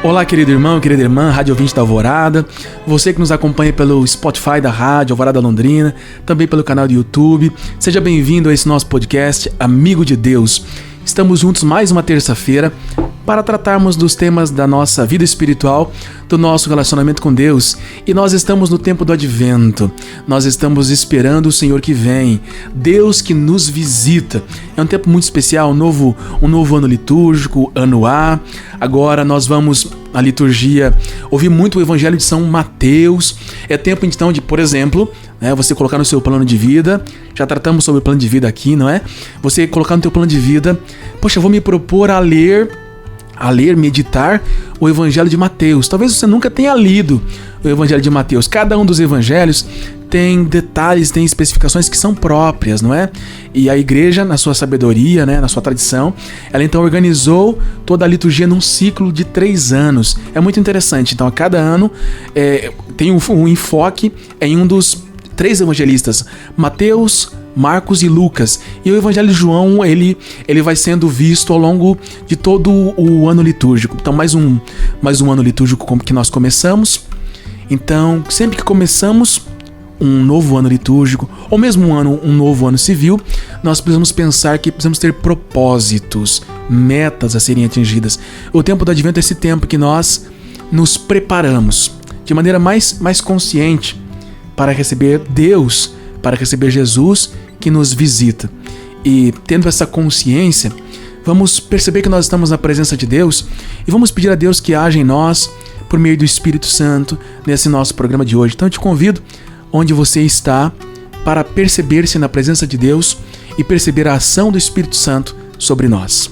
Olá, querido irmão, querida irmã, Rádio Ouvinte da Alvorada, você que nos acompanha pelo Spotify da Rádio Alvorada Londrina, também pelo canal do YouTube, seja bem-vindo a esse nosso podcast Amigo de Deus. Estamos juntos mais uma terça-feira para tratarmos dos temas da nossa vida espiritual, do nosso relacionamento com Deus. E nós estamos no tempo do Advento. Nós estamos esperando o Senhor que vem, Deus que nos visita. É um tempo muito especial, um novo ano litúrgico, ano A. Agora nós vamos, na liturgia, ouvir muito o Evangelho de São Mateus. É tempo então de, por exemplo, você colocar no seu plano de vida. Já tratamos sobre o plano de vida aqui, não é? Você colocar no teu plano de vida, poxa, eu vou me propor a ler, meditar o Evangelho de Mateus. Talvez você nunca tenha lido o Evangelho de Mateus. Cada um dos evangelhos tem detalhes, tem especificações que são próprias, não é? E a igreja, na sua sabedoria, na sua tradição, ela então organizou toda a liturgia num ciclo de 3 anos. É muito interessante. Então, a cada ano tem um enfoque em um dos 3 evangelistas, Mateus, Marcos e Lucas. E o Evangelho de João, ele vai sendo visto ao longo de todo o ano litúrgico. Então, mais um ano litúrgico que nós começamos. Então, sempre que começamos um novo ano litúrgico, ou mesmo um novo ano civil, nós precisamos pensar que precisamos ter propósitos, metas a serem atingidas. O tempo do Advento é esse tempo que nós nos preparamos de maneira mais consciente para receber Deus, para receber Jesus que nos visita. E tendo essa consciência, vamos perceber que nós estamos na presença de Deus e vamos pedir a Deus que haja em nós por meio do Espírito Santo nesse nosso programa de hoje. Então eu te convido, onde você está, para perceber-se na presença de Deus e perceber a ação do Espírito Santo sobre nós.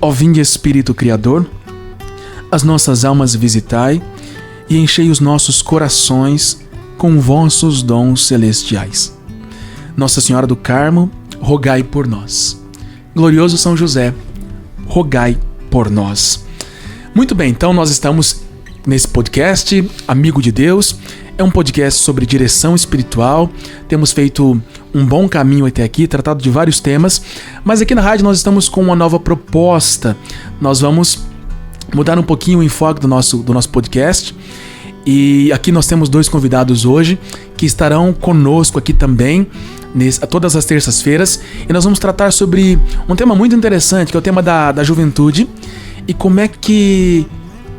Ó vinde Espírito Criador, as nossas almas visitai e enchei os nossos corações com vossos dons celestiais. Nossa Senhora do Carmo, rogai por nós. Glorioso São José, rogai por nós. Muito bem, então nós estamos nesse podcast Amigo de Deus. É um podcast sobre direção espiritual. Temos feito um bom caminho até aqui, tratado de vários temas, mas aqui na rádio nós estamos com uma nova proposta. Nós vamos mudar um pouquinho o enfoque do nosso podcast. E aqui nós temos 2 convidados hoje que estarão conosco aqui também, todas as terças-feiras. E nós vamos tratar sobre um tema muito interessante, que é o tema da juventude. E como é que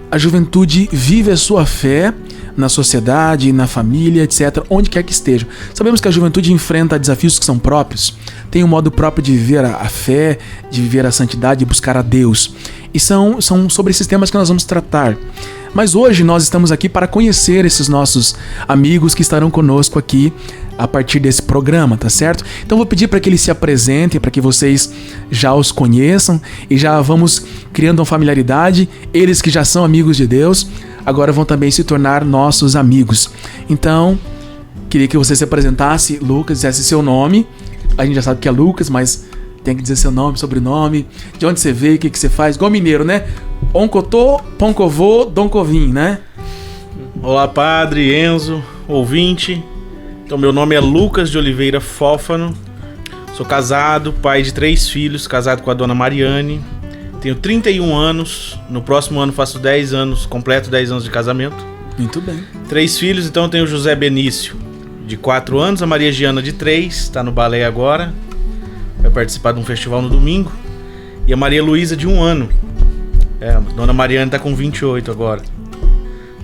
a juventude vive a sua fé na sociedade, na família, etc., onde quer que esteja. Sabemos que a juventude enfrenta desafios que são próprios, tem um modo próprio de viver a fé, de viver a santidade, de buscar a Deus. E são sobre esses temas que nós vamos tratar. Mas hoje nós estamos aqui para conhecer esses nossos amigos que estarão conosco aqui a partir desse programa, tá certo? Então vou pedir para que eles se apresentem, para que vocês já os conheçam e já vamos criando uma familiaridade. Eles que já são amigos de Deus, agora vão também se tornar nossos amigos. Então, queria que você se apresentasse, Lucas, dissesse seu nome. A gente já sabe que é Lucas, mas tem que dizer seu nome, sobrenome, de onde você veio, o que você faz. Igual mineiro, né? Oncotô, Poncovô, Doncovim, né? Olá, padre, Enzo, ouvinte. Então, meu nome é Lucas de Oliveira Fófano. Sou casado, pai de 3 filhos, casado com a dona Mariane. Tenho 31 anos. No próximo ano faço 10 anos, completo 10 anos de casamento. Muito bem. 3 filhos, então eu tenho o José Benício, de 4 anos, a Maria Giana, de 3, está no balé agora. Vai participar de um festival no domingo. E a Maria Luísa, de 1 ano. A dona Mariana está com 28 agora.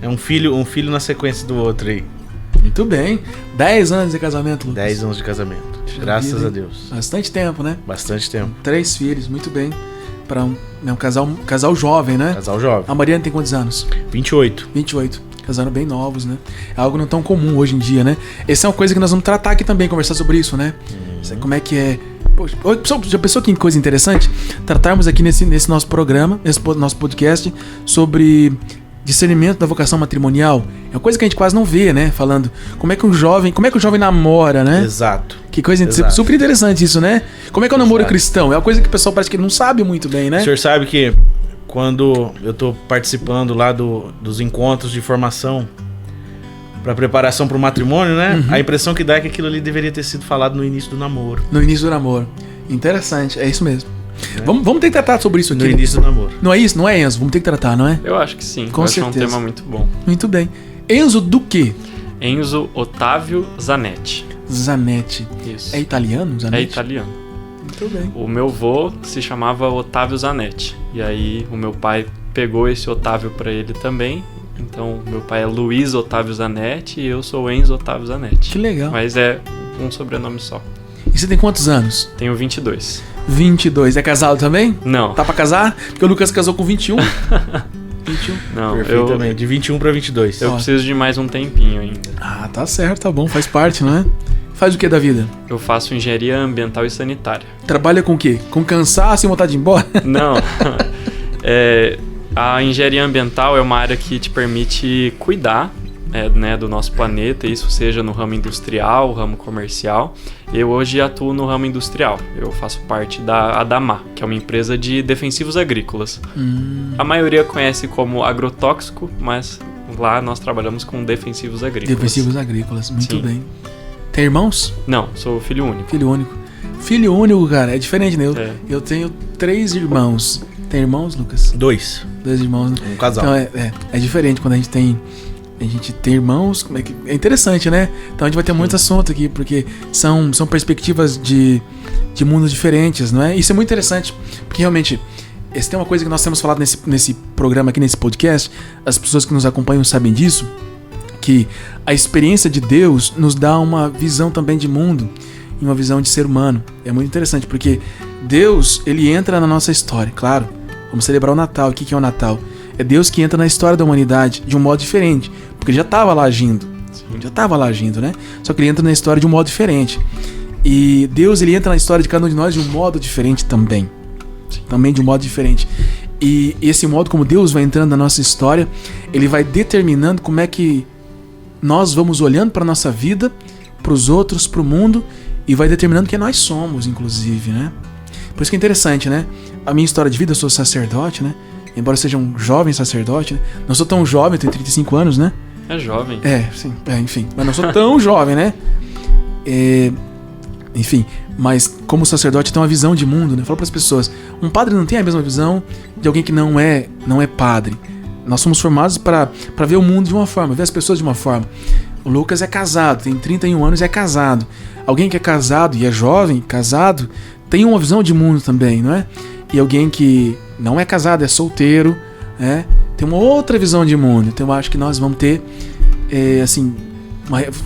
É um filho na sequência do outro aí. Muito bem. 10 anos de casamento, Lucas. 10 anos de casamento. Graças a Deus. Bastante tempo, né? Bastante tempo. 3 filhos, muito bem. Para um casal jovem, né? Casal jovem. A Mariana tem quantos anos? 28. 28. Casaram bem novos, né? É algo não tão comum hoje em dia, né? Essa é uma coisa que nós vamos tratar aqui também, conversar sobre isso, né? Como é que é... Poxa, já pensou que coisa interessante? Tratarmos aqui nesse nosso programa, nesse nosso podcast, sobre discernimento da vocação matrimonial. É uma coisa que a gente quase não vê, né? Falando como é que o jovem namora, né? Exato. Que coisa super interessante isso, né? Como é que é o namoro cristão? É uma coisa que o pessoal parece que não sabe muito bem, né? O senhor sabe que quando eu tô participando lá dos encontros de formação para preparação para o matrimônio, né? A impressão que dá é que aquilo ali deveria ter sido falado no início do namoro. No início do namoro. Interessante, é isso mesmo. né? Vamos ter que tratar sobre isso aqui. No início do namoro. Não é isso? Não é, Enzo? Vamos ter que tratar, não é? Eu acho que sim. Com eu acho certeza. um tema muito bom. Muito bem. Enzo do quê? Enzo Otávio Zanetti. Zanetti. Isso. É italiano, Zanetti? É italiano. Muito bem. O meu vô se chamava Otávio Zanetti. E aí o meu pai pegou esse Otávio pra ele também. Então meu pai é Luiz Otávio Zanetti e eu sou Enzo Otávio Zanetti. Que legal. Mas é um sobrenome só. E você tem quantos anos? Tenho 22. 22. É casado também? Não. Tá pra casar? Porque o Lucas casou com 21. 21. Não, Perfeitamente. De 21 para 22. eu Ó. preciso de mais um tempinho ainda. Ah, tá certo, tá bom. Faz parte, não é? Faz o que da vida? Eu faço engenharia ambiental e sanitária. Trabalha com o quê? Com cansaço e vontade de ir embora? Não. A engenharia ambiental é uma área que te permite cuidar né, do nosso planeta, isso seja no ramo industrial, ramo comercial. Eu hoje atuo no ramo industrial. Eu faço parte da Adamar, que é uma empresa de defensivos agrícolas. A maioria conhece como agrotóxico, mas lá nós trabalhamos com defensivos agrícolas. Defensivos agrícolas, muito Sim. bem. Tem irmãos? Não, sou filho único. Filho único. Filho único, cara, é diferente, né? É. Eu tenho 3 irmãos. Tem irmãos, Lucas? 2. 2 irmãos, né? Um casal. Então é diferente quando a gente tem irmãos. É interessante, né? Então a gente vai ter muito assunto aqui, porque são perspectivas de mundos diferentes, não é? Isso é muito interessante, porque realmente, essa tem uma coisa que nós temos falado nesse programa aqui, nesse podcast, as pessoas que nos acompanham sabem disso, que a experiência de Deus nos dá uma visão também de mundo e uma visão de ser humano. É muito interessante, porque Deus, ele entra na nossa história, claro. Vamos celebrar o Natal. O que é o Natal? É Deus que entra na história da humanidade de um modo diferente, porque ele já estava lá agindo. Já estava lá agindo, né? Só que ele entra na história de um modo diferente. E Deus, ele entra na história de cada um de nós de um modo diferente também. Também de um modo diferente. E esse modo como Deus vai entrando na nossa história, ele vai determinando como é que nós vamos olhando para a nossa vida, para os outros, para o mundo, e vai determinando quem nós somos, inclusive, né? Por isso que é interessante, né? A minha história de vida, eu sou sacerdote, né? Embora eu seja um jovem sacerdote, né? Não sou tão jovem, eu tenho 35 anos, né? É jovem. Sim. Enfim. Mas não sou tão jovem, né? Enfim, mas como sacerdote eu tenho uma visão de mundo, né? Eu falo para as pessoas, um padre não tem a mesma visão de alguém que não é padre. Nós somos formados para ver o mundo de uma forma, ver as pessoas de uma forma. O Lucas é casado, tem 31 anos e é casado. Alguém que é casado e é jovem, casado, tem uma visão de mundo também, não é? E alguém que não é casado, é solteiro, né? Tem uma outra visão de mundo. Então eu acho que nós vamos ter,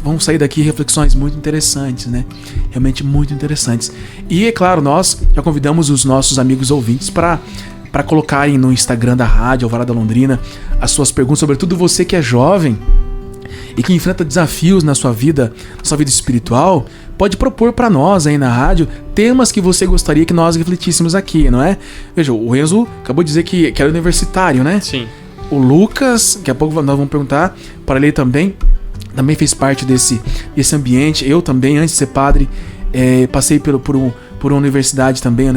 vamos sair daqui reflexões muito interessantes, né? Realmente muito interessantes. E é claro, nós já convidamos os nossos amigos ouvintes para colocarem no Instagram da Rádio Alvorada Londrina as suas perguntas, sobretudo você que é jovem e que enfrenta desafios na sua vida espiritual, pode propor para nós aí na rádio temas que você gostaria que nós refletíssemos aqui, não é? Veja, o Enzo acabou de dizer que era universitário, né? Sim. O Lucas, daqui a pouco nós vamos perguntar para ele também fez parte desse ambiente. Eu também, antes de ser padre, passei por uma universidade também,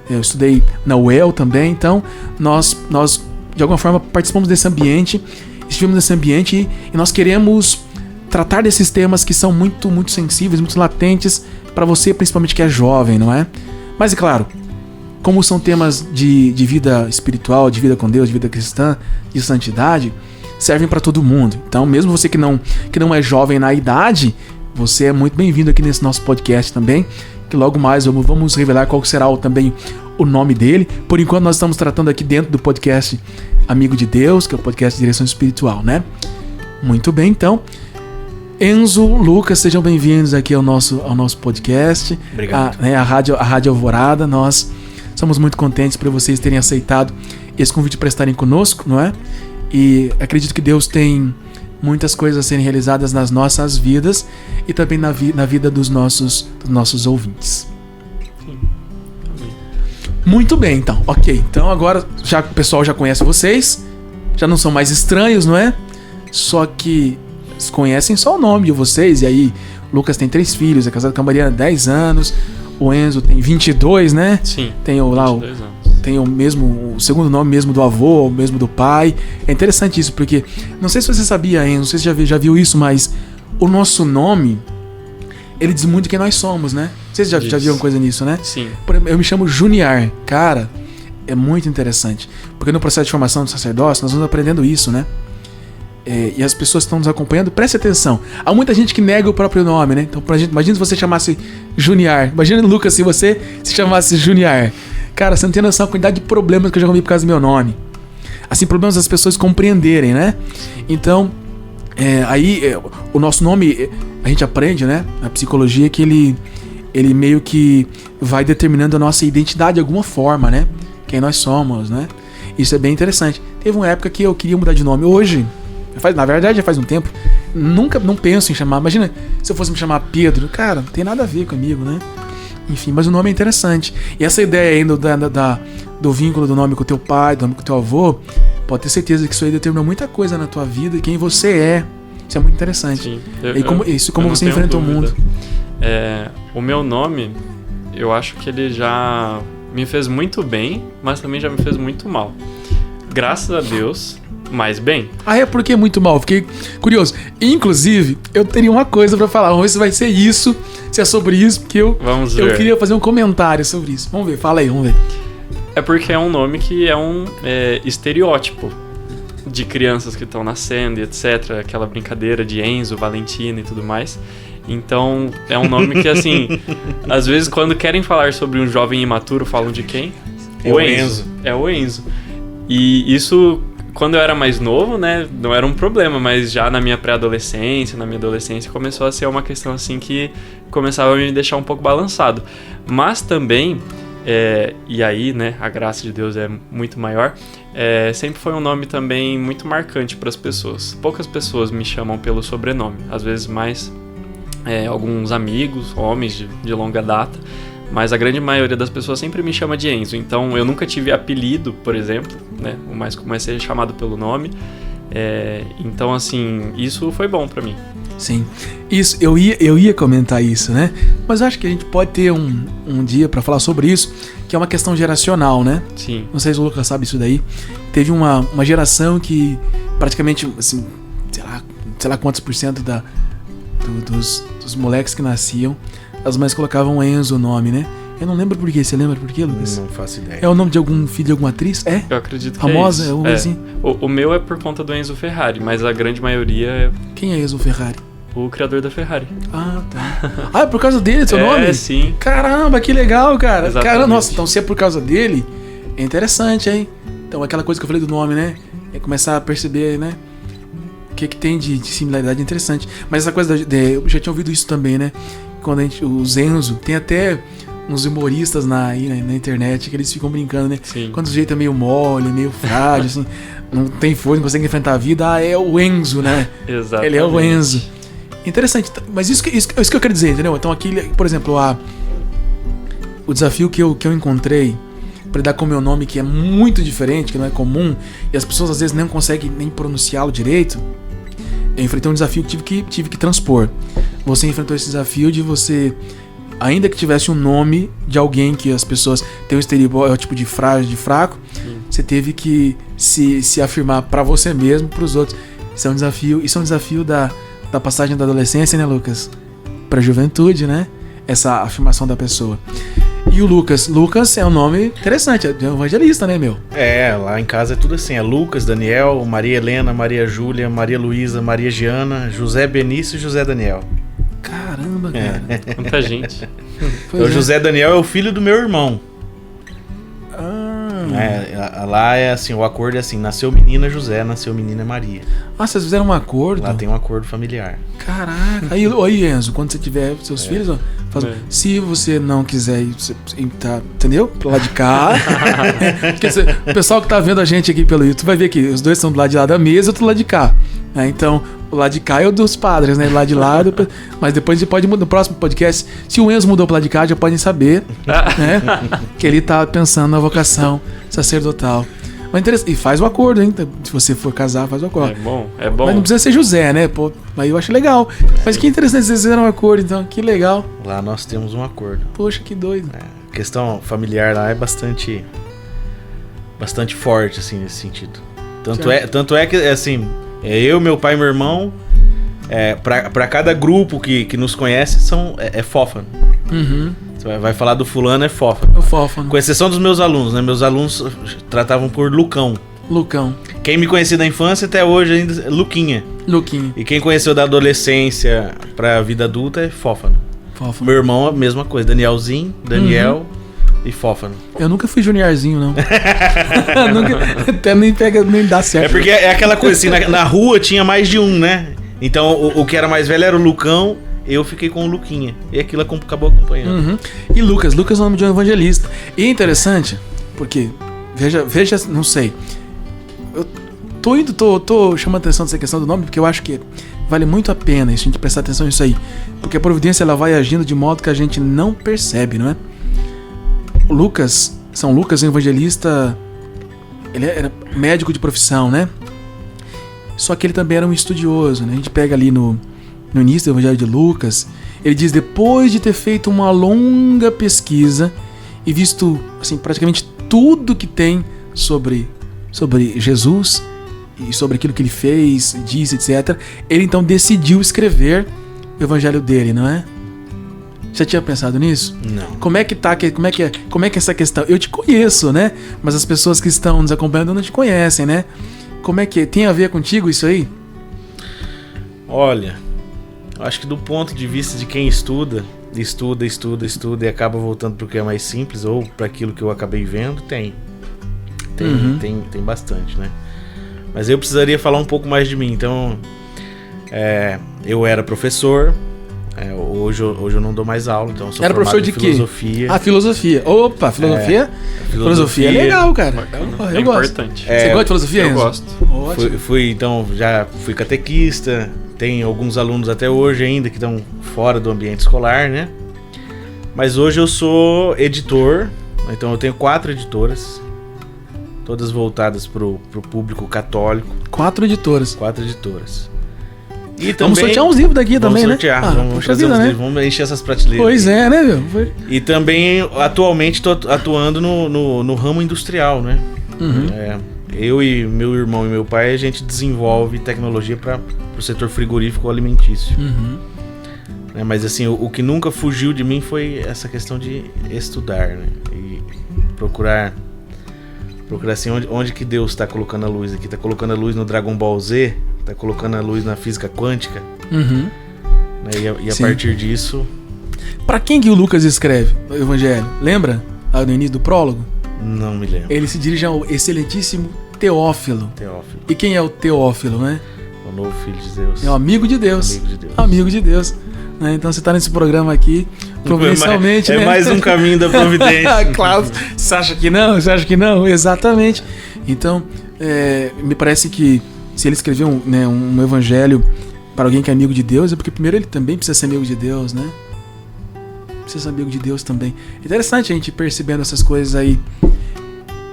eu estudei na UEL também, então nós de alguma forma participamos desse ambiente, estivemos nesse ambiente e nós queremos tratar desses temas que são muito, muito sensíveis, muito latentes para você, principalmente que é jovem, não é? Mas é claro, como são temas de vida espiritual, de vida com Deus, de vida cristã, de santidade, servem para todo mundo. Então, mesmo você que não é jovem na idade, você é muito bem-vindo aqui nesse nosso podcast também, que logo mais vamos revelar qual será também o nome dele. Por enquanto, nós estamos tratando aqui dentro do podcast Amigo de Deus, que é o podcast de direção espiritual, né? Muito bem, então. Enzo, Lucas, sejam bem-vindos aqui ao nosso podcast. Obrigado. A Rádio Alvorada. Nós somos muito contentes por vocês terem aceitado esse convite para estarem conosco, não é? E acredito que Deus tem muitas coisas a serem realizadas nas nossas vidas e também na vida dos nossos ouvintes. Sim. Muito bem, então. Ok, então agora o pessoal já conhece vocês, já não são mais estranhos, não é? Só que conhecem só o nome de vocês. E aí, o Lucas tem 3 filhos, é casado com a Mariana há 10 anos, o Enzo tem 22, né? Sim, tem lá 22 anos. Tem o segundo nome mesmo do avô, o mesmo do pai. É interessante isso, porque não sei se você sabia, Enzo, não sei se você já viu isso, mas o nosso nome, ele diz muito quem nós somos, né? Vocês já viram coisa nisso, né? Sim. Por exemplo, eu me chamo Juniar. Cara, é muito interessante. Porque no processo de formação do sacerdócio, nós vamos aprendendo isso, né? E as pessoas que estão nos acompanhando, preste atenção. Há muita gente que nega o próprio nome, né? Então, imagina se você chamasse Juniar. Imagina, Lucas, se você se chamasse Juniar. Cara, você não tem noção da quantidade de problemas que eu já comi por causa do meu nome. Assim, problemas das pessoas compreenderem, né? Então, o nosso nome, a gente aprende, né? Na psicologia que ele meio que vai determinando a nossa identidade de alguma forma, né? Quem nós somos, né? Isso é bem interessante. Teve uma época que eu queria mudar de nome. Hoje, na verdade já faz um tempo, não penso em chamar. Imagina se eu fosse me chamar Pedro. Cara, não tem nada a ver comigo, né? Enfim, mas o nome é interessante. E essa ideia ainda do vínculo do nome com o teu pai, do nome com o teu avô, pode ter certeza que isso aí determinou muita coisa na tua vida e quem você é. Isso é muito interessante. Sim. Como você enfrenta o mundo. O meu nome, eu acho que ele já me fez muito bem, mas também já me fez muito mal. Graças a Deus, mais bem. É porque muito mal, fiquei curioso. Inclusive, eu teria uma coisa pra falar. Vamos ver se vai ser isso, se é sobre isso, porque eu queria fazer um comentário sobre isso. Vamos ver, fala aí, vamos ver. É porque é um nome que é um estereótipo de crianças que estão nascendo e etc. Aquela brincadeira de Enzo, Valentina e tudo mais. Então, é um nome que, assim, às vezes quando querem falar sobre um jovem imaturo, falam de quem? O Enzo. É o Enzo. E isso, quando eu era mais novo, né, não era um problema, mas já na minha pré-adolescência, na minha adolescência, começou a ser uma questão, assim, que começava a me deixar um pouco balançado. Mas também, e aí, né, a graça de Deus é muito maior, sempre foi um nome também muito marcante para as pessoas. Poucas pessoas me chamam pelo sobrenome, às vezes mais alguns amigos, homens de longa data, mas a grande maioria das pessoas sempre me chama de Enzo. Então eu nunca tive apelido, por exemplo, né? O mais comum é ser chamado pelo nome. Então, assim, isso foi bom pra mim. Sim, isso, eu ia comentar isso, né? Mas eu acho que a gente pode ter um dia pra falar sobre isso, que é uma questão geracional, né? Sim. Não sei se o Lucas sabe isso daí. Teve uma geração que praticamente, assim, sei lá quantos por cento dos moleques que nasciam, as mães colocavam Enzo o nome, né? Eu não lembro por quê. Você lembra por quê, Lucas? Não faço ideia. É o nome de algum filho de alguma atriz? Eu acredito que famosa? é isso. Assim. O meu é por conta do Enzo Ferrari, mas a grande maioria é... Quem é Enzo Ferrari? O criador da Ferrari. Ah, tá. É por causa dele, seu nome? É, sim. Caramba, que legal, cara. Exatamente. Caramba, nossa, então se é por causa dele, é interessante, hein? Então aquela coisa que eu falei do nome, né? É começar a perceber, né? O que tem de similaridade interessante. Mas essa coisa, eu já tinha ouvido isso também, né? Quando os Enzo, tem até uns humoristas na internet que eles ficam brincando, né? Sim. Quando o jeito é meio mole, meio frágil, assim, não tem força, não consegue enfrentar a vida, é o Enzo, né? Exatamente. Ele é o Enzo. Interessante, mas isso que eu quero dizer, entendeu? Então aqui, por exemplo, o desafio que eu encontrei para lidar com o meu nome, que é muito diferente, que não é comum, e as pessoas às vezes não conseguem nem pronunciá-lo direito, eu enfrentei um desafio que tive que transpor. Você enfrentou esse desafio de você, ainda que tivesse um nome de alguém que as pessoas têm um estereótipo de frágil, de fraco, você teve que se afirmar para você mesmo, para os outros. Isso é um desafio da passagem da adolescência, né, Lucas? Pra juventude, né? Essa afirmação da pessoa. E o Lucas é um nome interessante, é um evangelista, né, meu? Lá em casa é tudo assim, é Lucas, Daniel, Maria Helena, Maria Júlia, Maria Luísa, Maria Giana, José Benício e José Daniel. Caramba, cara. Muita gente. O José Daniel é o filho do meu irmão. Lá é assim, o acordo é assim, nasceu menina José, nasceu menina Maria. Vocês fizeram um acordo? Lá tem um acordo familiar. Caraca. Aí, Enzo, quando você tiver seus filhos, se você não quiser ir, entendeu? Pro lado de cá. O pessoal que tá vendo a gente aqui pelo YouTube vai ver que os dois estão do lado de lá da mesa e outro do lado de cá. Então, o lado de cá é o dos padres, né? Lá de lá, mas depois a gente pode mudar no próximo podcast. Se o Enzo mudou pro lado de cá, já podem saber, né? Que ele tá pensando na vocação sacerdotal. Mas interessante. E faz o acordo, hein? Se você for casar, faz o acordo. É bom. Mas não precisa ser José, né? Pô, aí eu acho legal. Mas que interessante, vocês fizeram um acordo, então. Que legal. Lá nós temos um acordo. Poxa, que doido. A questão familiar lá é bastante forte, assim, nesse sentido. Tanto é que, assim, eu, meu pai e meu irmão, pra cada grupo que nos conhece, é fófano. Uhum. Você vai falar do fulano, é Fófano. É o Fófano. Com exceção dos meus alunos, né? Meus alunos tratavam por Lucão. Lucão. Quem me conhecia da infância até hoje ainda é Luquinha. Luquinha. E quem conheceu da adolescência pra vida adulta é Fófano. Fófano. Meu irmão, a mesma coisa. Danielzinho, Daniel e Fófano. Eu nunca fui juniorzinho, não. Nunca, até nem dá certo. É porque é aquela coisa assim, na rua tinha mais de um, né? Então o que era mais velho era o Lucão, eu fiquei com o Luquinha. E aquilo acabou acompanhando. E Lucas é o nome de um evangelista. E é interessante, porque, veja, não sei. Eu tô chamando a atenção dessa questão do nome, porque eu acho que vale muito a pena a gente prestar atenção nisso aí. Porque a providência ela vai agindo de modo que a gente não percebe, não é? São Lucas, um evangelista, ele era médico de profissão, né? Só que ele também era um estudioso, né? A gente pega ali no início do Evangelho de Lucas, ele diz, depois de ter feito uma longa pesquisa e visto assim, praticamente tudo que tem sobre Jesus e sobre aquilo que ele fez, disse, etc., ele então decidiu escrever o Evangelho dele, não é? Já tinha pensado nisso? Não. Como é que é essa questão? Eu te conheço, né? Mas as pessoas que estão nos acompanhando não te conhecem, né? Como é que tem a ver contigo isso aí? Olha, eu acho que do ponto de vista de quem estuda e acaba voltando pro que é mais simples ou para aquilo que eu acabei vendo, tem bastante, né? Mas eu precisaria falar um pouco mais de mim. Então, eu era professor. Hoje eu não dou mais aula, então eu sou era professor de filosofia. Quê? Filosofia. Opa, filosofia? Filosofia é legal, cara. Eu gosto. Importante. Você gosta de filosofia, Eu Enzo? gosto. Já fui catequista, tem alguns alunos até hoje ainda que estão fora do ambiente escolar, né? Mas hoje eu sou editor, então eu tenho 4 editoras, todas voltadas pro público católico. 4 editoras. 4 editoras. E Vamos sortear uns livros daqui também, né? Vamos trazer uns livros, vamos encher essas prateleiras. Pois é, né, meu? E também, atualmente, estou atuando no ramo industrial, né? Eu e meu irmão e meu pai, a gente desenvolve tecnologia para o setor frigorífico alimentício. Mas assim, o que nunca fugiu de mim foi essa questão de estudar, né? E procurar assim, onde que Deus está colocando a luz aqui. Está colocando a luz no Dragon Ball Z, está colocando a luz na física quântica. Né? E a partir disso... Para quem que o Lucas escreve o Evangelho? Lembra? Lá no início do prólogo? Não me lembro. Ele se dirige ao excelentíssimo Teófilo. E quem é o Teófilo, né? O novo filho de Deus. É o amigo de Deus. Amigo de Deus. Né? Então você está nesse programa aqui, providencialmente, né? É mais um caminho da providência. Claro. Você acha que não? Você acha que não? Exatamente. Então, me parece que se ele escreveu um evangelho para alguém que é amigo de Deus, é porque primeiro ele também precisa ser amigo de Deus, né? Precisa ser amigo de Deus também. Interessante a gente percebendo essas coisas aí.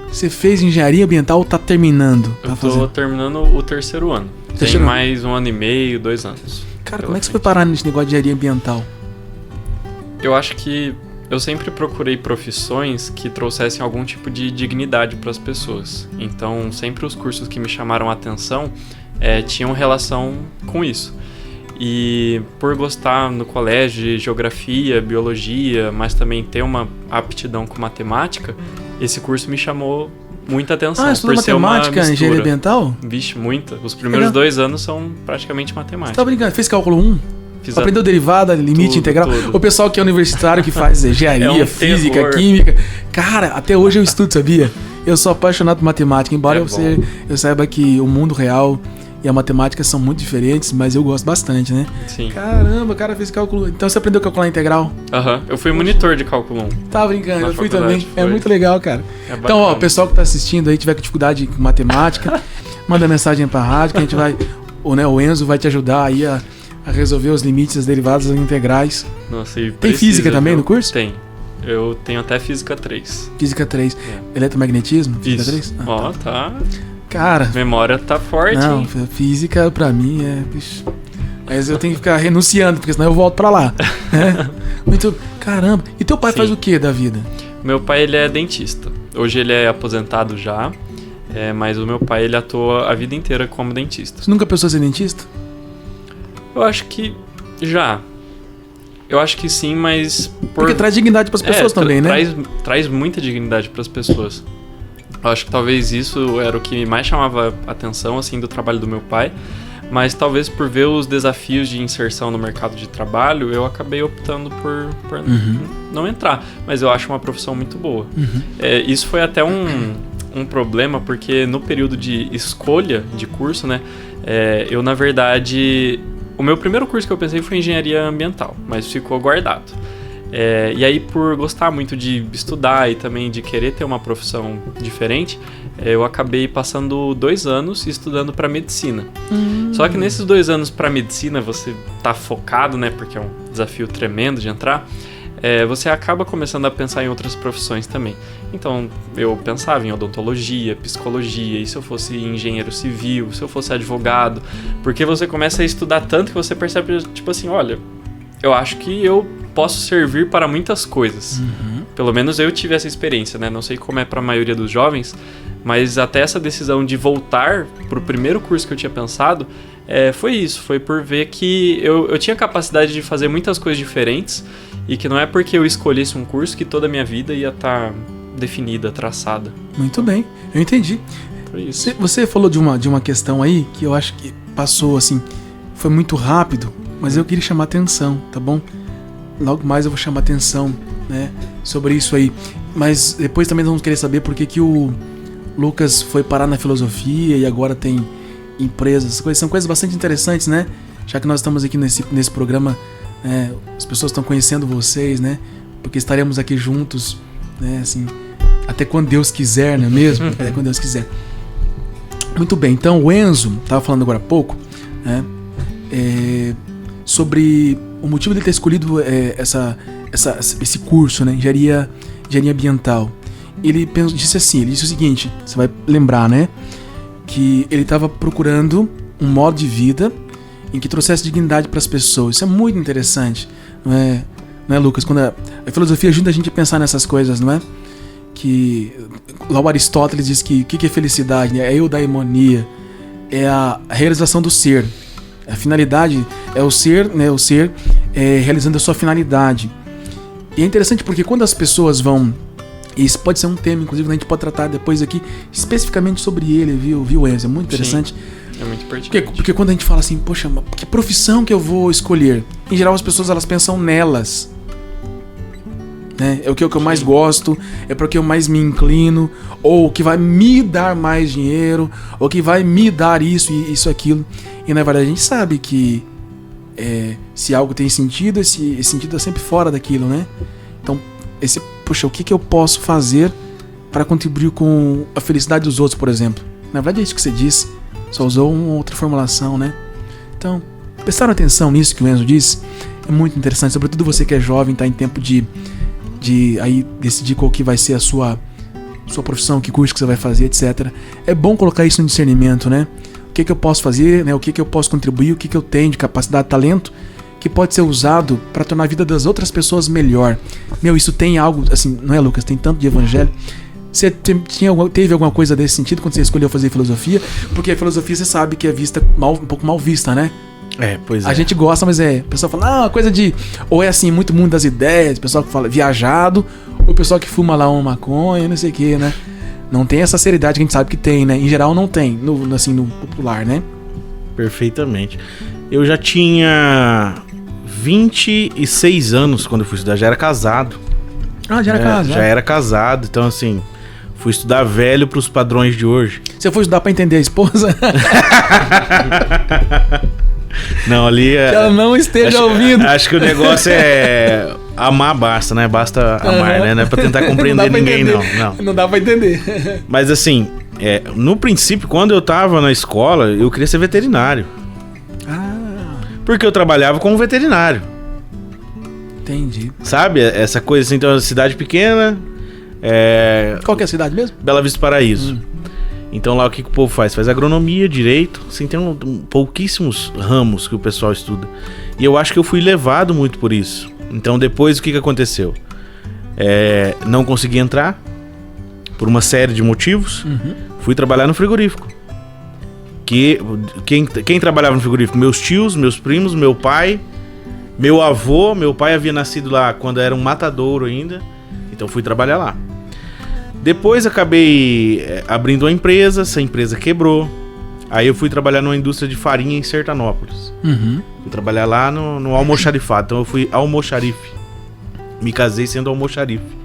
Você fez engenharia ambiental ou tá terminando? Eu tô terminando o 3º ano. Tem mais 1 ano e meio, 2 anos. Cara, como é que você foi parar nesse negócio de engenharia ambiental? Eu acho que eu sempre procurei profissões que trouxessem algum tipo de dignidade para as pessoas. Então, sempre os cursos que me chamaram a atenção tinham relação com isso. E por gostar no colégio de geografia, biologia, mas também ter uma aptidão com matemática, esse curso me chamou muita atenção. Ah, estudou matemática, engenharia ambiental? Vixe, muita. Os primeiros 2 anos são praticamente matemática. Você tá brincando? Fez cálculo 1? Aprendeu derivada, limite integral? Tudo. O pessoal que é universitário que faz engenharia, física, química. Cara, até hoje eu estudo, sabia? Eu sou apaixonado por matemática, embora eu saiba que o mundo real e a matemática são muito diferentes, mas eu gosto bastante, né? Sim. Caramba, o cara fez cálculo. Então você aprendeu a calcular integral? Eu fui monitor de cálculo 1. Tá brincando, eu fui também. Foi. É muito legal, cara. Então, ó, o pessoal que tá assistindo aí, tiver com dificuldade com matemática, manda mensagem pra rádio que a gente vai. O Enzo vai te ajudar aí a resolver os limites das derivadas integrais. Nossa, e tem física também no curso? Tem. Eu tenho até física 3. Física 3. Eletromagnetismo? Física 3? Ó, tá. Cara, memória tá forte, não, hein? Física pra mim bicho. Mas eu tenho que ficar renunciando, porque senão eu volto pra lá. Muito. Caramba. E teu pai faz o que da vida? Meu pai, ele é dentista. Hoje ele é aposentado já, mas o meu pai, ele atua a vida inteira como dentista. Você nunca pensou em ser dentista? Eu acho que já. Eu acho que sim, mas... Porque traz dignidade para as pessoas também, né? Traz muita dignidade para as pessoas. Eu acho que talvez isso era o que mais chamava a atenção, assim, do trabalho do meu pai. Mas talvez por ver os desafios de inserção no mercado de trabalho, eu acabei optando por não entrar. Mas eu acho uma profissão muito boa. Isso foi até um problema, porque no período de escolha de curso, né? Eu, na verdade... O meu primeiro curso que eu pensei foi engenharia ambiental, mas ficou guardado. E aí, por gostar muito de estudar e também de querer ter uma profissão diferente, eu acabei passando 2 anos estudando para medicina. Só que nesses 2 anos para medicina, você tá focado, né? Porque é um desafio tremendo de entrar. Você acaba começando a pensar em outras profissões também. Então, eu pensava em odontologia, psicologia, e se eu fosse engenheiro civil, se eu fosse advogado, porque você começa a estudar tanto que você percebe, tipo assim, olha, eu acho que eu posso servir para muitas coisas. Pelo menos eu tive essa experiência, né? Não sei como é para a maioria dos jovens, mas até essa decisão de voltar pro primeiro curso que eu tinha pensado, foi isso, foi por ver que eu tinha capacidade de fazer muitas coisas diferentes e que não é porque eu escolhesse um curso que toda a minha vida ia estar definida, traçada. Muito bem, eu entendi. Foi isso. Você falou de uma questão aí que eu acho que passou assim, foi muito rápido, mas eu queria chamar atenção, tá bom? Logo mais eu vou chamar atenção, né, sobre isso aí. Mas depois também nós vamos querer saber por que o Lucas foi parar na filosofia e agora tem empresas. São coisas bastante interessantes, né? Já que nós estamos aqui nesse programa, as pessoas estão conhecendo vocês, né? Porque estaremos aqui juntos, né? Assim, até quando Deus quiser, não é mesmo? Até quando Deus quiser. Muito bem, então o Enzo estava falando agora há pouco, né? Sobre o motivo de ter escolhido esse curso, né? Engenharia ambiental. Ele disse o seguinte, você vai lembrar, né? Que ele estava procurando um modo de vida em que trouxesse dignidade para as pessoas. Isso é muito interessante, não é, Lucas? Quando a filosofia ajuda a gente a pensar nessas coisas, não é? Que lá o Aristóteles diz que o que é felicidade, né? É a eudaimonia, é a realização do ser. A finalidade é o ser, né? O ser realizando a sua finalidade. E é interessante porque quando as pessoas vão... E isso pode ser um tema, inclusive, a gente pode tratar depois aqui especificamente sobre ele, viu, Enzo? É muito interessante. Sim, é muito pertinente. Porque quando a gente fala assim, poxa, que profissão que eu vou escolher? Em geral, as pessoas elas pensam nelas. Né? É o que eu mais gosto, é para o que eu mais me inclino, ou o que vai me dar mais dinheiro, ou que vai me dar isso e isso, aquilo. E na verdade a gente sabe que se algo tem sentido, esse sentido é sempre fora daquilo, né? Então, poxa, o que eu posso fazer para contribuir com a felicidade dos outros, por exemplo? Na verdade é isso que você disse, só usou uma outra formulação, né? Então, prestaram atenção nisso que o Enzo disse? É muito interessante, sobretudo você que é jovem, está em tempo de aí decidir qual que vai ser a sua profissão, que curso que você vai fazer, etc. É bom colocar isso no discernimento, né? O que eu posso fazer, né? O que eu posso contribuir, o que eu tenho de capacidade, talento, que pode ser usado para tornar a vida das outras melhor. Isso tem algo, assim, não é, Lucas? Tem tanto de evangelho. Você teve alguma coisa desse sentido quando você escolheu fazer filosofia? Porque a filosofia, você sabe que é vista um pouco mal vista, né? Pois é. A gente gosta, mas o pessoal fala, coisa de... Ou é assim, muito mundo das ideias, o pessoal que fala viajado, ou o pessoal que fuma lá uma maconha, não sei o que, né? Não tem essa seriedade que a gente sabe que tem, né? Em geral não tem, no popular, né? Perfeitamente. Eu já tinha 26 anos quando eu fui estudar, já era casado. Já era casado? Já era casado, então assim... Fui estudar velho pros padrões de hoje. Você foi estudar pra entender a esposa? Não, ali... Que ela não esteja ouvindo. Acho que o negócio é... Amar basta, né? Basta amar, né? Não é pra tentar compreender ninguém, não. Não dá pra entender. Mas assim, no princípio, quando eu tava na escola, eu queria ser veterinário. Porque eu trabalhava como veterinário. Entendi. Sabe? Essa coisa assim, então, uma cidade pequena... Qual que é a cidade mesmo? Bela Vista Paraíso. Então lá o que o povo faz? Faz agronomia, direito, assim, tem pouquíssimos ramos que o pessoal estuda. E eu acho que eu fui levado muito por isso. Então depois o que aconteceu? Não consegui entrar por uma série de motivos. Fui trabalhar no frigorífico. Quem trabalhava no frigorífico? Meus tios, meus primos, meu pai Meu pai havia nascido lá quando era um matadouro ainda, então fui trabalhar lá. Depois acabei abrindo uma empresa, essa empresa quebrou. Aí eu fui trabalhar numa indústria de farinha em Sertanópolis. Fui trabalhar lá no almoxarifado, então eu fui almoxarife. Me casei sendo almoxarife.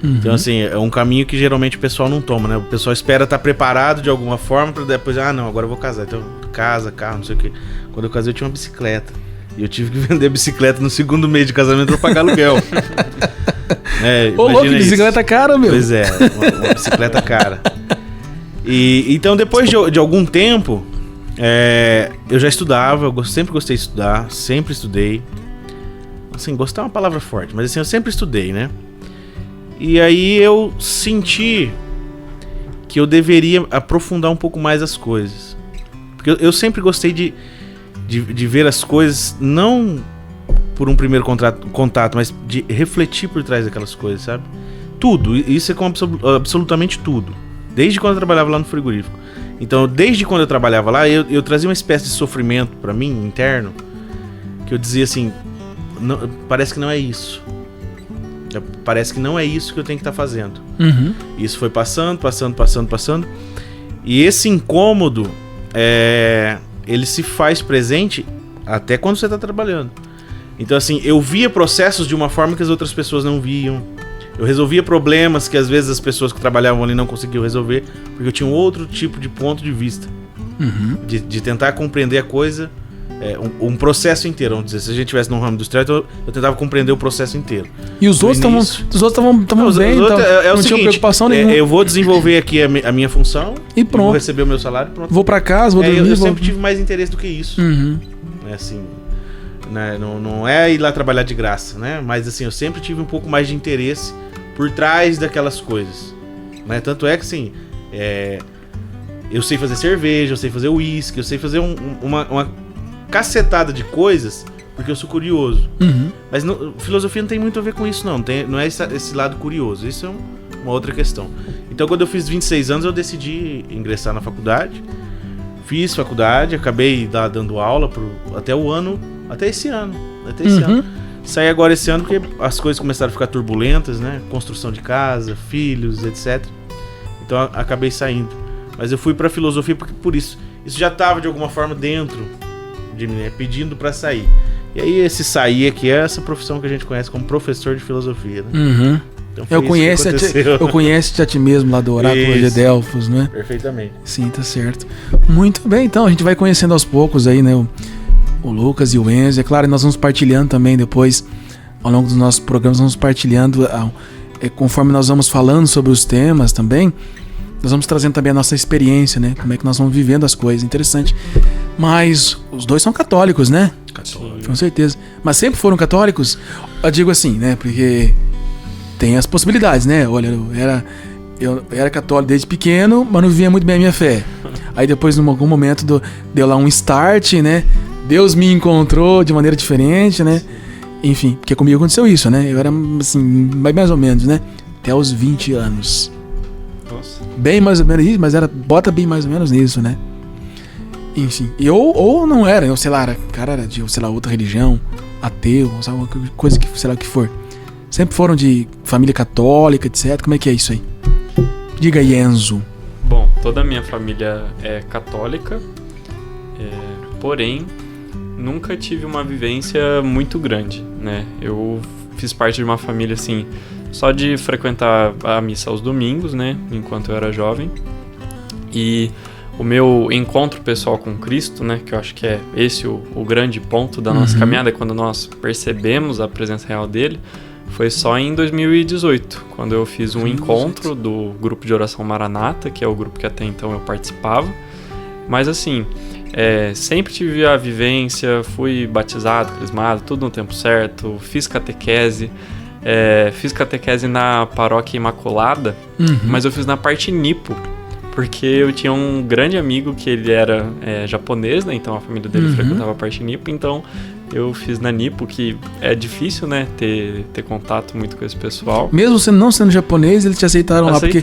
Então assim, é um caminho que geralmente o pessoal não toma, né? O pessoal espera estar preparado de alguma forma pra depois, não, agora eu vou casar. Então, casa, carro, não sei o quê. Quando eu casei eu tinha uma bicicleta. E eu tive que vender bicicleta no segundo mês de casamento pra pagar aluguel. Ô, louco, bicicleta cara, meu. Pois é, uma bicicleta cara. E então depois de algum tempo, eu já estudava, eu sempre gostei de estudar, sempre estudei. Assim, gostar é uma palavra forte, mas assim, eu sempre estudei, né? E aí eu senti que eu deveria aprofundar um pouco mais as coisas. Porque eu sempre gostei de ver as coisas, não por um primeiro contato, mas de refletir por trás daquelas coisas, sabe? Tudo, isso é com absolutamente tudo. Desde quando eu trabalhava lá no frigorífico. Então, desde quando eu trabalhava lá, eu trazia uma espécie de sofrimento pra mim, interno, que eu dizia assim, não, parece que não é isso. Parece que não é isso que eu tenho que estar fazendo. Isso foi passando. E esse incômodo, ele se faz presente até quando você está trabalhando. Então assim, eu via processos de uma forma que as outras pessoas não viam. Eu resolvia problemas que às vezes as pessoas que trabalhavam ali não conseguiam resolver, porque eu tinha um outro tipo de ponto de vista. De tentar compreender a coisa, um processo inteiro, vamos dizer. Se a gente estivesse num ramo industrial, então eu tentava compreender o processo inteiro. E os outros estavam bem, então não tinha preocupação nenhuma. Eu vou desenvolver aqui a minha função, e pronto. Vou receber o meu salário, pronto. Vou pra casa, vou dormir. Eu sempre tive mais interesse do que isso. Assim, né? Não é ir lá trabalhar de graça, né? Mas assim, eu sempre tive um pouco mais de interesse por trás daquelas coisas, né? Tanto é que assim, eu sei fazer cerveja, eu sei fazer uísque, eu sei fazer uma cacetada de coisas, porque eu sou curioso. Mas filosofia não tem muito a ver com isso, não é esse lado curioso. Isso é uma outra questão. Então, quando eu fiz 26 anos, eu decidi ingressar na faculdade. Fiz faculdade, acabei dando aula até esse ano. Saí agora esse ano porque as coisas começaram a ficar turbulentas, né? Construção de casa, filhos, etc. Então, acabei saindo. Mas eu fui pra filosofia porque por isso. Isso já estava de alguma forma dentro de mim, né? Pedindo pra sair. E aí esse sair aqui é essa profissão que a gente conhece como professor de filosofia, né? Então eu conheço a ti mesmo lá do Oráculo de Delfos, né? Perfeitamente. Sim, tá certo. Muito bem, então a gente vai conhecendo aos poucos aí, né? O Lucas e o Enzo. É claro, nós vamos partilhando também depois, ao longo dos nossos programas, vamos partilhando, conforme nós vamos falando sobre os temas também, nós vamos trazendo também a nossa experiência, né? Como é que nós vamos vivendo as coisas. Interessante. Mas os dois são católicos, né? Católicos. Com certeza. Mas sempre foram católicos? Eu digo assim, né? Porque tem as possibilidades, né? Olha, eu era católico desde pequeno, mas não vivia muito bem a minha fé. Aí depois, em algum momento, deu lá um start, né? Deus me encontrou de maneira diferente, né? Enfim, porque comigo aconteceu isso, né? Eu era, assim, mais ou menos, né? Até os 20 anos. Nossa. Bem mais ou menos isso, mas bota bem mais ou menos nisso, né? Enfim, ou não era, eu sei lá, cara era de, sei lá, outra religião, ateu, sabe, uma coisa que, sei lá o que for. Sempre foram de família católica, etc. Como é que é isso aí? Diga aí, Enzo. Bom, toda a minha família é católica, porém, nunca tive uma vivência muito grande, né? Eu fiz parte de uma família, assim, só de frequentar a missa aos domingos, né? Enquanto eu era jovem. E o meu encontro pessoal com Cristo, né? Que eu acho que é esse o grande ponto da nossa caminhada, quando nós percebemos a presença real dele, foi só em 2018, quando eu fiz um encontro do grupo de oração Maranata, que é o grupo que até então eu participava. Mas assim, sempre tive a vivência, fui batizado, crismado, tudo no tempo certo, fiz catequese. Fiz catequese na Paróquia Imaculada, mas eu fiz na parte nipo, porque eu tinha um grande amigo que ele era japonês, né? Então a família dele frequentava a parte nipo, então eu fiz na nipo, que é difícil, né? Ter contato muito com esse pessoal. Mesmo você não sendo japonês, eles te aceitaram lá, porque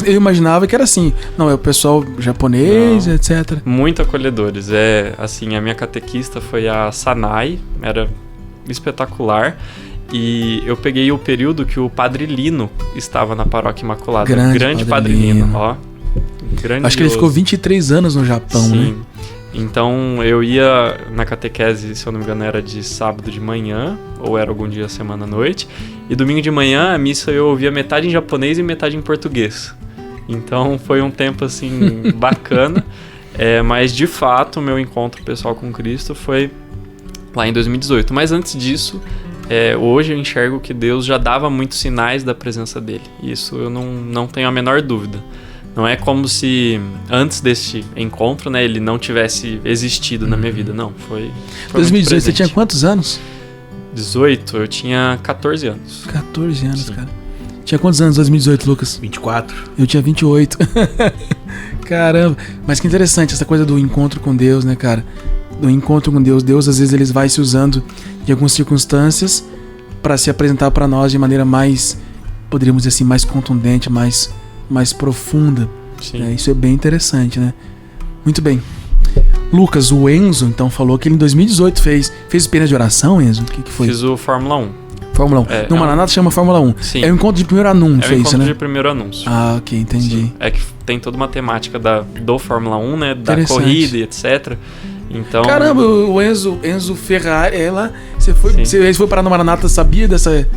eu imaginava que era assim, não, é o pessoal japonês, não, etc. Muito acolhedores, assim, a minha catequista foi a Sanai, era espetacular. E eu peguei o período que o Padre Lino estava na Paróquia Imaculada. Grande Padre Lino, ó. Grandioso. Acho que ele ficou 23 anos no Japão, Sim. né? Então eu ia na catequese, se eu não me engano, era de sábado de manhã, ou era algum dia semana à noite. E domingo de manhã a missa eu ouvia metade em japonês e metade em português. Então foi um tempo assim bacana. Mas de fato o meu encontro pessoal com Cristo foi lá em 2018. Mas antes disso, hoje eu enxergo que Deus já dava muitos sinais da presença dele. Isso eu não tenho a menor dúvida. Não é como se antes deste encontro, né, ele não tivesse existido na minha vida. Não, foi 2018, você tinha quantos anos? 18, eu tinha 14 anos. 14 anos, Sim. cara. Tinha quantos anos em 2018, Lucas? 24. Eu tinha 28. Caramba. Mas que interessante essa coisa do encontro com Deus, né, cara? Do encontro com Deus. Deus, às vezes, ele vai se usando de algumas circunstâncias para se apresentar para nós de maneira mais, poderíamos dizer assim, mais contundente, mais profunda. Sim. Isso é bem interessante, né? Muito bem. Lucas, o Enzo, então, falou que ele em 2018 fez pena de oração, Enzo? O que foi? Fiz o Fórmula 1. Fórmula 1. No Maranata chama Fórmula 1. Sim. É o encontro de primeiro anúncio, é o isso, né? encontro de primeiro anúncio. Ah, ok, entendi. Sim. É que tem toda uma temática do Fórmula 1, né? Da Interessante. corrida e etc. Então... Caramba, o Enzo Ferrari, você foi parar no Maranata, sabia dessa...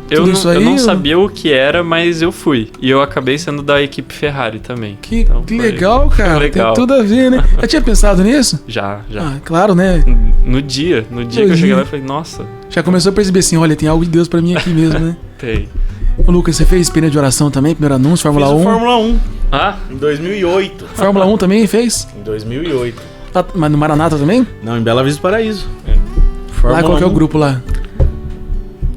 Eu não sabia o que era, mas eu fui. E eu acabei sendo da equipe Ferrari também. Que legal, cara. Legal. Tem tudo a ver, né? Já tinha pensado nisso? Já. Ah, claro, né? No dia que eu cheguei lá, eu falei, nossa... Já começou a perceber assim, olha, tem algo de Deus pra mim aqui mesmo, né? Tem. Ô, Lucas, você fez pena de oração também? Primeiro anúncio, Fórmula Fiz 1? o Fórmula 1. Ah? Em 2008. Fórmula 1 também fez? Em 2008. Mas no Maranata também? Não, em Bela Vista do Paraíso. Lá, qual que é o grupo lá?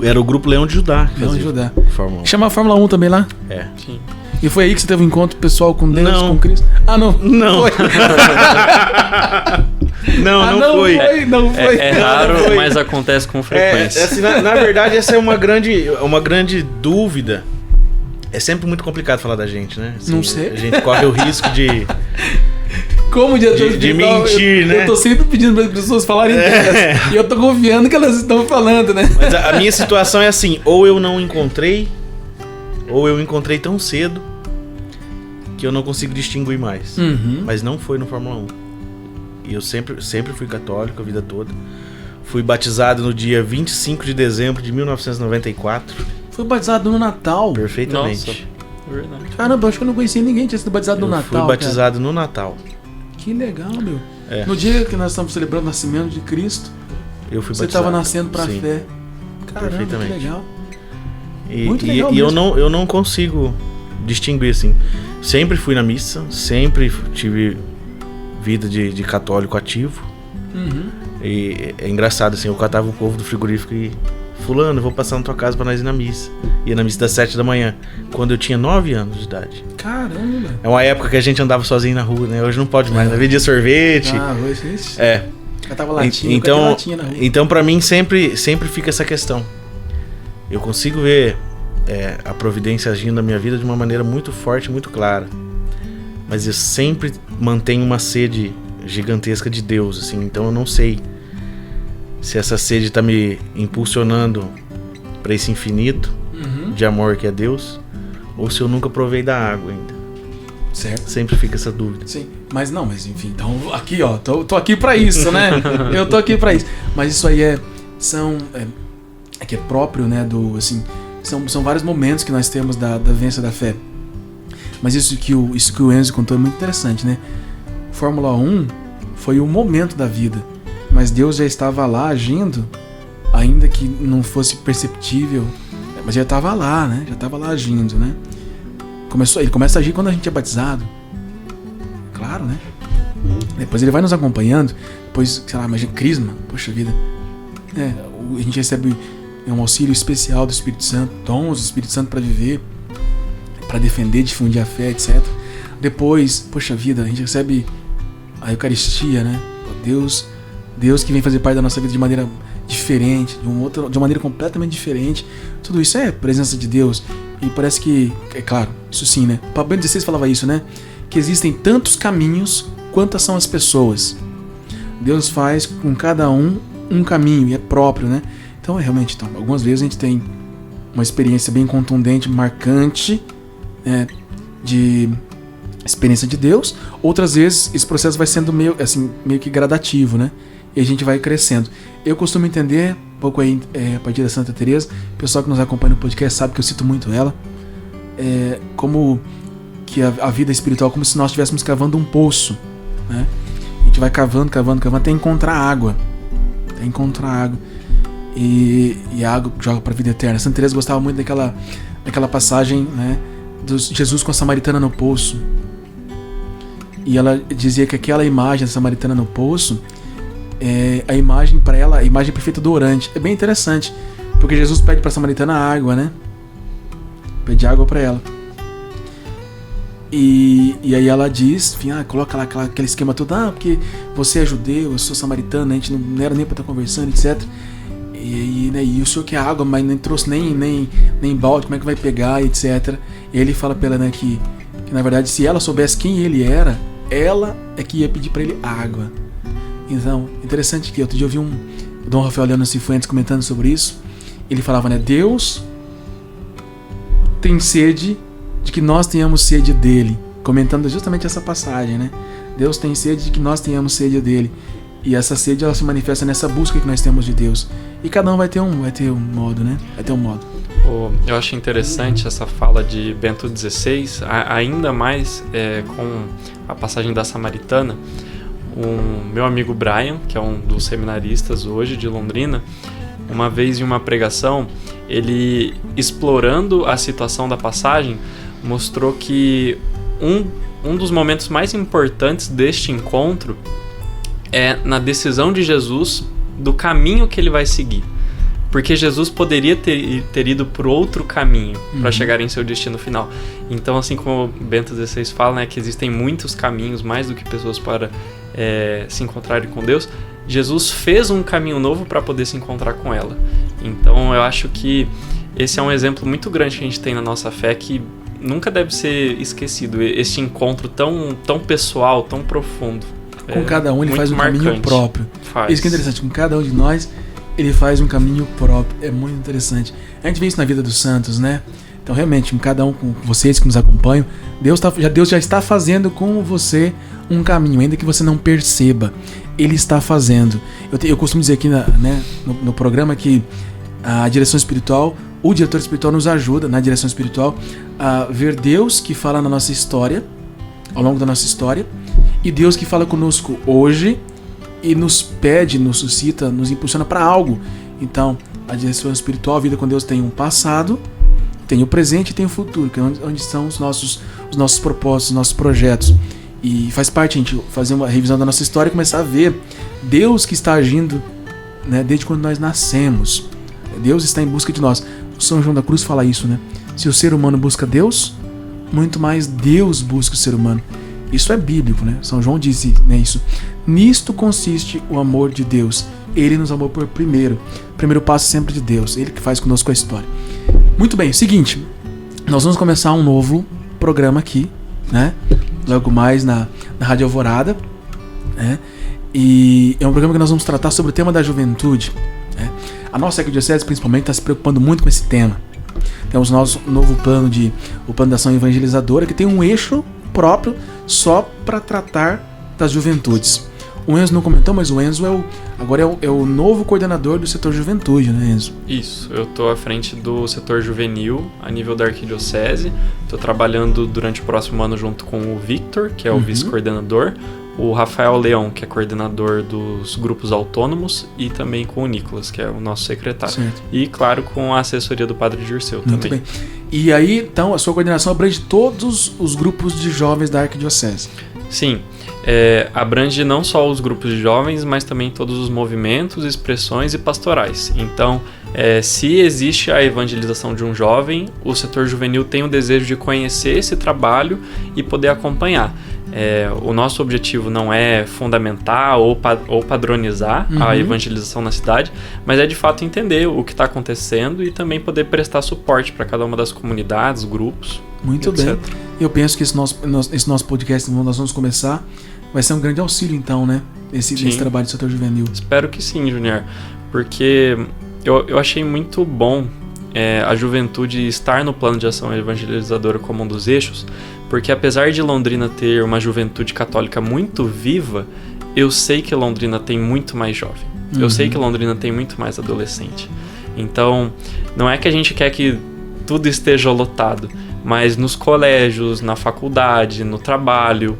Era o grupo Leão de Judá. Leão de Judá. Fórmula 1. Chama a Fórmula 1 também lá? É. Sim. E foi aí que você teve um encontro pessoal com Deus, Não. com Cristo? Ah, não. Não. Foi. Não foi. Não foi. É raro, mas acontece com frequência. Assim, na verdade, essa é uma grande dúvida. É sempre muito complicado falar da gente, né? Assim, Não sei. A gente corre o risco de... Como de mentir, né? Eu tô sempre pedindo para as pessoas falarem delas. E eu tô confiando que elas estão falando, né? Mas a minha situação é assim, ou eu não encontrei, ou eu encontrei tão cedo que eu não consigo distinguir mais. Mas não foi no Fórmula 1. E eu sempre fui católico a vida toda. Fui batizado no dia 25 de dezembro de 1994. Foi batizado no Natal. Perfeitamente. Nossa, verdade. Caramba, acho que eu não conhecia ninguém que tinha sido batizado no Eu Natal. fui batizado no Natal. Cara. Que legal, meu. É. No dia que nós estamos celebrando o nascimento de Cristo, Eu fui você batizado. estava nascendo pra Sim. fé. Caramba, que Perfeitamente. legal. E, Muito e- legal e eu mesmo. não consigo distinguir assim. Sempre fui na missa, sempre tive vida de católico ativo. E é engraçado assim, eu catava o povo do frigorífico e fulano, eu vou passar na tua casa pra nós ir na missa. Ia na missa das 7 da manhã, quando eu tinha 9 anos de idade. Caramba. É uma época que a gente andava sozinho na rua, né? Hoje não pode mais, né? Vendia sorvete. Ah, isso. É. Eu tava latinha, Então, latinha na rua. então pra mim sempre fica essa questão. Eu consigo ver a providência agindo na minha vida de uma maneira muito forte, muito clara. Mas eu sempre mantenho uma sede gigantesca de Deus, assim. Então eu não sei se essa sede tá me impulsionando pra esse infinito de amor que é Deus, ou se eu nunca provei da água ainda. Certo. Sempre fica essa dúvida. Sim, mas enfim, então aqui ó, tô aqui pra isso, né? Eu tô aqui pra isso. Mas isso aí é que é próprio, né, do, assim, são vários momentos que nós temos da vivência da fé. Mas isso que o Enzo contou é muito interessante, né? Fórmula 1 foi o momento da vida, mas Deus já estava lá agindo, ainda que não fosse perceptível, mas já estava lá, né? Já estava lá agindo, né? Ele começa a agir quando a gente é batizado. Claro, né? Depois ele vai nos acompanhando. Depois, sei lá, imagina, crisma. Poxa vida. A gente recebe um auxílio especial do Espírito Santo, dons do Espírito Santo para viver, para defender, difundir a fé, etc. Depois, poxa vida, a gente recebe a Eucaristia, né? Deus que vem fazer parte da nossa vida de maneira diferente, de uma maneira completamente diferente. Tudo isso é presença de Deus. E parece que, é claro, isso sim, né? O Papa Bento XVI falava isso, né? Que existem tantos caminhos quantas são as pessoas. Deus faz com cada um caminho, e é próprio, né? Então, realmente, algumas vezes a gente tem uma experiência bem contundente, marcante, né, de experiência de Deus. Outras vezes esse processo vai sendo meio que gradativo, né? E a gente vai crescendo. Eu costumo entender um pouco aí a partir da Santa Teresa, o pessoal que nos acompanha no podcast sabe que eu cito muito ela, como que a vida espiritual, como se nós estivéssemos cavando um poço, né? A gente vai cavando até encontrar água. E a água joga para a vida eterna. Santa Teresa gostava muito daquela passagem, né, de Jesus com a samaritana no poço. E ela dizia que aquela imagem da samaritana no poço é a imagem para ela, a imagem perfeita do orante. É bem interessante, porque Jesus pede para a samaritana água, né? Pede água para ela. E aí ela diz, enfim, coloca lá aquele esquema todo, porque você é judeu, eu sou samaritana, a gente não era nem para estar conversando, etc. E o senhor quer água, mas nem trouxe nem balde, como é que vai pegar, etc. E ele fala para ela, né, que na verdade, se ela soubesse quem ele era, ela é que ia pedir para ele água. Então, interessante que outro dia eu vi o Dom Rafael Leandro Cifuentes comentando sobre isso. Ele falava, né, Deus tem sede de que nós tenhamos sede dele, comentando justamente essa passagem, né? Deus tem sede de que nós tenhamos sede dele. E essa sede, ela se manifesta nessa busca que nós temos de Deus. E cada um vai ter um modo, né? Vai ter um modo. Eu acho interessante essa fala de Bento XVI, ainda mais com a passagem da Samaritana. O meu amigo Brian, que é um dos seminaristas hoje de Londrina, uma vez em uma pregação, ele, explorando a situação da passagem, mostrou que um dos momentos mais importantes deste encontro é na decisão de Jesus do caminho que ele vai seguir. Porque Jesus poderia ter ido por outro caminho para chegar em seu destino final. Então, assim como Bento XVI fala, né, que existem muitos caminhos, mais do que pessoas para se encontrarem com Deus, Jesus fez um caminho novo para poder se encontrar com ela. Então, eu acho que esse é um exemplo muito grande que a gente tem na nossa fé, que nunca deve ser esquecido. Este encontro tão pessoal, tão profundo. Com cada um ele faz um caminho próprio. Isso que é interessante, com cada um de nós ele faz um caminho próprio. É muito interessante. A gente vê isso na vida dos santos, né? Então realmente, com cada um, com vocês que nos acompanham, Deus já está fazendo com você um caminho, ainda que você não perceba. Ele está fazendo. Eu costumo dizer aqui no programa que a direção espiritual, o diretor espiritual nos ajuda na direção espiritual a ver Deus que fala na nossa história, ao longo da nossa história, e Deus que fala conosco hoje e nos pede, nos suscita, nos impulsiona para algo. Então, a direção espiritual, a vida com Deus tem um passado, tem o presente e tem o futuro, que é onde estão os nossos propósitos, os nossos projetos. E faz parte a gente fazer uma revisão da nossa história e começar a ver Deus que está agindo, né, desde quando nós nascemos. Deus está em busca de nós. O São João da Cruz fala isso, né? Se o ser humano busca Deus, muito mais Deus busca o ser humano. Isso é bíblico, né? São João disse, né, isso. Nisto consiste o amor de Deus. Ele nos amou por primeiro. O primeiro passo sempre de Deus. Ele que faz conosco a história. Muito bem, seguinte. Nós vamos começar um novo programa aqui, né? Logo mais na Rádio Alvorada, né? E é um programa que nós vamos tratar sobre o tema da juventude, né? A nossa arquidiocese, principalmente, está se preocupando muito com esse tema. Temos o nosso novo plano o plano de ação evangelizadora, que tem um eixo próprio só para tratar das juventudes. O Enzo não comentou, mas o Enzo agora é o novo coordenador do setor juventude, né, Enzo? Isso, eu estou à frente do setor juvenil a nível da arquidiocese. Estou trabalhando durante o próximo ano junto com o Victor, que é o vice-coordenador, o Rafael Leão, que é coordenador dos grupos autônomos, e também com o Nicolas, que é o nosso secretário. Certo. E, claro, com a assessoria do Padre Dirceu também. Muito bem. E aí, então, a sua coordenação abrange todos os grupos de jovens da arquidiocese? Sim. Abrange não só os grupos de jovens, mas também todos os movimentos, expressões e pastorais. Então, se existe a evangelização de um jovem, o setor juvenil tem o desejo de conhecer esse trabalho e poder acompanhar. O nosso objetivo não é fundamentar ou padronizar a evangelização na cidade, mas é de fato entender o que está acontecendo e também poder prestar suporte para cada uma das comunidades, grupos. Muito etc. Bem. Eu penso que esse nosso podcast, nós vamos começar, vai ser um grande auxílio então, né? Esse trabalho do setor juvenil. Espero que sim, Junior, porque eu achei muito bom a juventude estar no plano de ação evangelizadora como um dos eixos, porque apesar de Londrina ter uma juventude católica muito viva, eu sei que Londrina tem muito mais jovem. Eu sei que Londrina tem muito mais adolescente. Então, não é que a gente quer que tudo esteja lotado, mas nos colégios, na faculdade, no trabalho,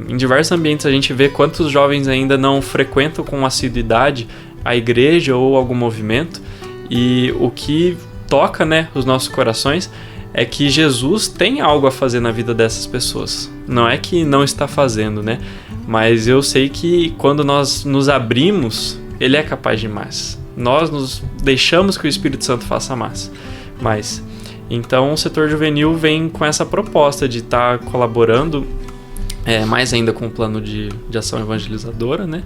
em diversos ambientes a gente vê quantos jovens ainda não frequentam com assiduidade a igreja ou algum movimento, e o que toca, né, os nossos corações é que Jesus tem algo a fazer na vida dessas pessoas. Não é que não está fazendo, né? Mas eu sei que quando nós nos abrimos, Ele é capaz de mais. Nós nos deixamos que o Espírito Santo faça mais. Então o setor juvenil vem com essa proposta de estar colaborando mais ainda com o plano de ação evangelizadora, né?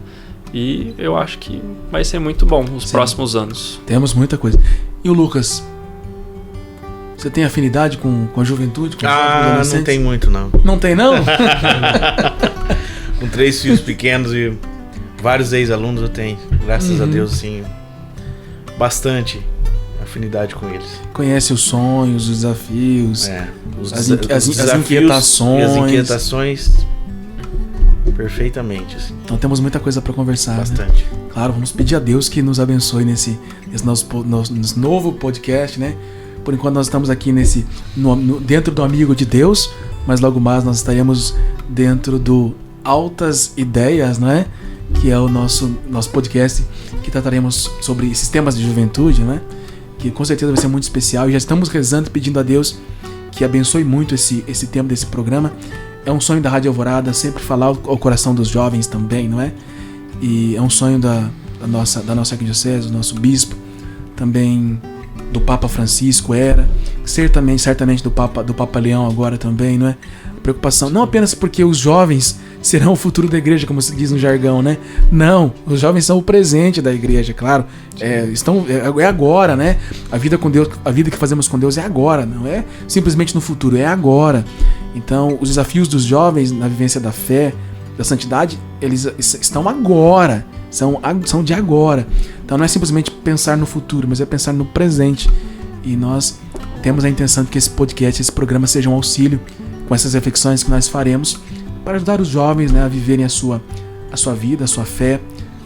E eu acho que vai ser muito bom os próximos anos. Temos muita coisa. E o Lucas? Você tem afinidade com a juventude? Não tem muito, não. Não tem, não? Com 3 filhos pequenos e vários ex-alunos eu tenho. Graças a Deus, sim. Bastante afinidade com eles. Conhece os sonhos, os desafios, as inquietações. E as inquietações perfeitamente. Assim. Então temos muita coisa para conversar. Bastante. Né? Claro, vamos pedir a Deus que nos abençoe nesse novo podcast, né? Por enquanto nós estamos aqui dentro do Amigo de Deus, mas logo mais nós estaremos dentro do Altas Ideias, né? Que é o nosso podcast, que trataremos sobre esses temas de juventude, né? Que com certeza vai ser muito especial, e já estamos rezando, pedindo a Deus que abençoe muito esse tema desse programa. É um sonho da Rádio Alvorada sempre falar ao coração dos jovens também, não é? E é um sonho da nossa arquidiocese, do nosso bispo, também do Papa Francisco certamente do Papa Leão agora também, não é? A preocupação, não apenas porque os jovens serão o futuro da igreja, como se diz no jargão, né? Não, os jovens são o presente da igreja, claro. É agora, né? A vida com Deus, a vida que fazemos com Deus é agora, não é simplesmente no futuro, é agora. Então, os desafios dos jovens na vivência da fé, da santidade, eles estão agora, são de agora. Então não é simplesmente pensar no futuro, mas é pensar no presente. E nós temos a intenção de que esse podcast, esse programa seja um auxílio com essas reflexões que nós faremos para ajudar os jovens, né, a viverem a sua vida, a sua fé,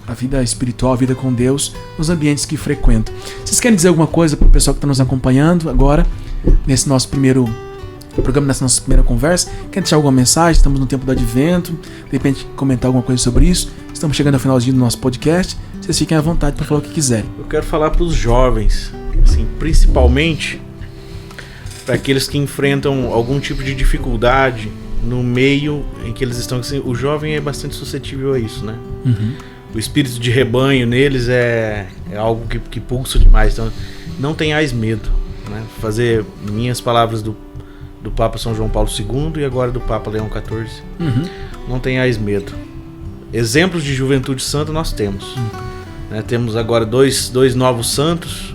a vida espiritual, a vida com Deus, nos ambientes que frequentam. Vocês querem dizer alguma coisa para o pessoal que está nos acompanhando agora, nesse nosso primeiro programa, nessa nossa primeira conversa? Quer deixar alguma mensagem? Estamos no tempo do advento, de repente comentar alguma coisa sobre isso. Estamos chegando ao finalzinho do nosso podcast. Vocês fiquem à vontade para falar o que quiserem. Eu quero falar para os jovens, assim, principalmente para aqueles que enfrentam algum tipo de dificuldade no meio em que eles estão. Assim, o jovem é bastante suscetível a isso, né? Uhum. O espírito de rebanho neles é algo que pulsa demais. Então, não tenhais medo, né? Fazer minhas palavras do Papa São João Paulo II e agora do Papa Leão XIV. Uhum. Não tenhais medo. Exemplos de juventude santa nós temos. Né? Temos agora dois novos santos.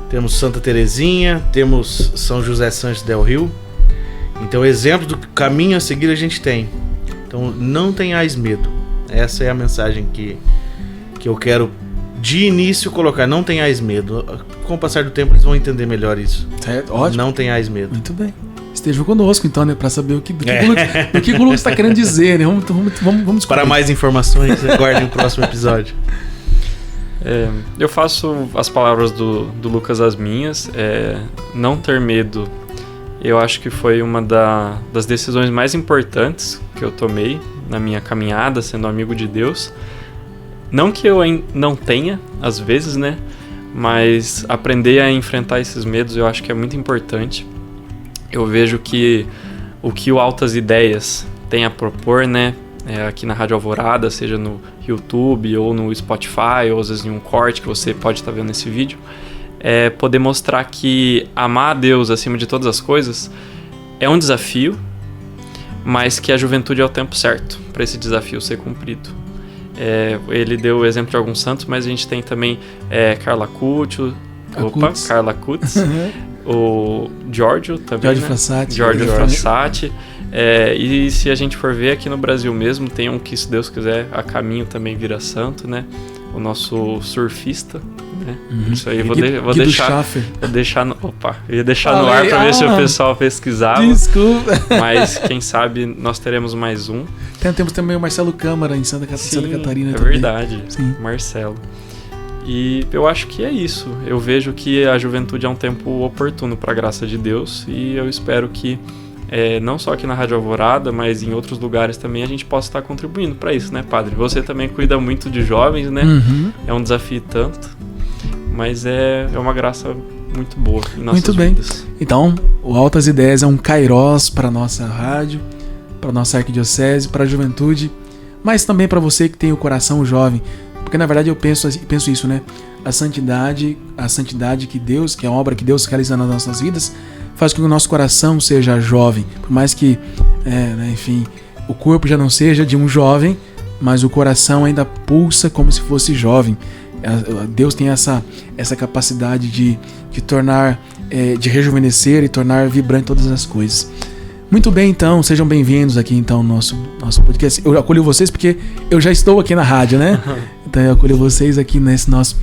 Temos Santa Teresinha, temos São José Santos del Rio. Então, exemplos do caminho a seguir a gente tem. Então, não tenhais medo. Essa é a mensagem que eu quero de início colocar. Não tenhais medo. Com o passar do tempo eles vão entender melhor isso. Certo, ótimo. Não tenhais medo. Muito bem. Estejam conosco então, né, para saber do que o Lucas está querendo dizer, né? Vamos para mais informações, aguardem o próximo episódio. Eu faço as palavras do Lucas as minhas. Não ter medo, eu acho que foi uma das decisões mais importantes que eu tomei na minha caminhada, sendo amigo de Deus. Não que eu não tenha, às vezes, né? Mas aprender a enfrentar esses medos eu acho que é muito importante. Eu vejo que o Altas Ideias tem a propor, né? Aqui na Rádio Alvorada, seja no YouTube ou no Spotify, ou às vezes em um corte que você pode estar vendo nesse vídeo, é poder mostrar que amar a Deus acima de todas as coisas é um desafio, mas que a juventude é o tempo certo para esse desafio ser cumprido. Ele deu o exemplo de alguns santos, mas a gente tem também Carla Cutz, o Giorgio também, Giorgio Frassati. E se a gente for ver aqui no Brasil mesmo, tem um que, se Deus quiser, a caminho também vira santo, né? O nosso surfista, né? Uhum. Isso aí eu ia deixar no ar para ver se o pessoal pesquisava. Desculpa. Mas quem sabe nós teremos mais um. Temos também o Marcelo Câmara em Santa Catarina. É também. Verdade. Sim. Marcelo. E eu acho que é isso. Eu vejo que a juventude é um tempo oportuno para a graça de Deus e eu espero que não só aqui na Rádio Alvorada, mas em outros lugares também a gente possa estar contribuindo para isso, né, Padre? Você também cuida muito de jovens, né? Uhum. É um desafio tanto, mas é uma graça muito boa em nossas vidas. Muito bem. Então, o Altas Ideias é um kairós para a nossa rádio, para a nossa arquidiocese, para a juventude, mas também para você que tem o coração jovem. Porque na verdade eu penso isso, né? A santidade que Deus, que é a obra que Deus realiza nas nossas vidas, faz com que o nosso coração seja jovem. Por mais que, o corpo já não seja de um jovem, mas o coração ainda pulsa como se fosse jovem. Deus tem essa capacidade de tornar, de rejuvenescer e tornar vibrante todas as coisas. Muito bem, então, sejam bem-vindos aqui então no nosso podcast. Eu acolho vocês porque eu já estou aqui na rádio, né? Então eu acolho vocês aqui nesse nosso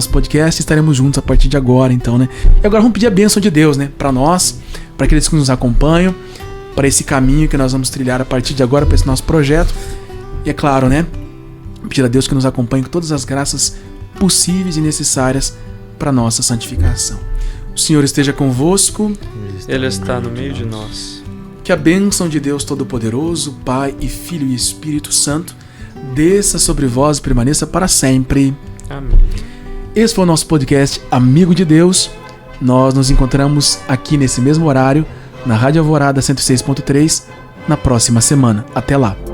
podcast e estaremos juntos a partir de agora, então, né? E agora vamos pedir a bênção de Deus, né? Para nós, para aqueles que nos acompanham, para esse caminho que nós vamos trilhar a partir de agora para esse nosso projeto. E é claro, né? Pedir a Deus que nos acompanhe com todas as graças possíveis e necessárias para a nossa santificação. O Senhor esteja convosco. Ele está no meio de nós. Que a bênção de Deus Todo-Poderoso, Pai e Filho e Espírito Santo, desça sobre vós e permaneça para sempre. Amém. Esse foi o nosso podcast Amigo de Deus. Nós nos encontramos aqui nesse mesmo horário, na Rádio Alvorada 106.3, na próxima semana. Até lá.